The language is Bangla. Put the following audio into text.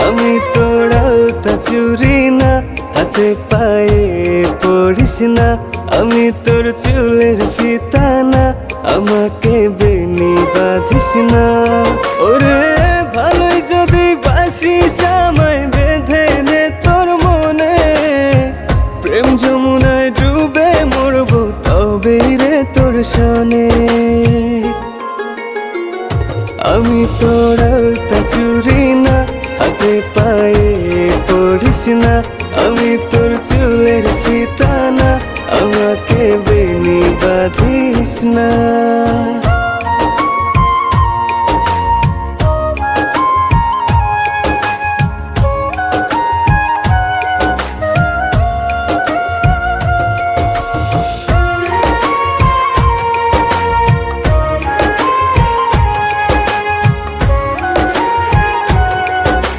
আমি তোর আলতা চুরি না, হাতে পায়ে পড়িস না। আমি তোর চুলের ফিতা না, আমাকে বেনি বাঁধিস না। ওরে ভালোই যদি বাসিস আমায় বেঁধে নে তোর মনে, প্রেম যমুনায় ডুবে মরবো তবে রে তোর শোনে। আমি তোর আলতা চুরি না, হাতে পায়ে পড়িস না। আমি তোর চুলের ফিতা না, আমাকে বেনি বাঁধিস না।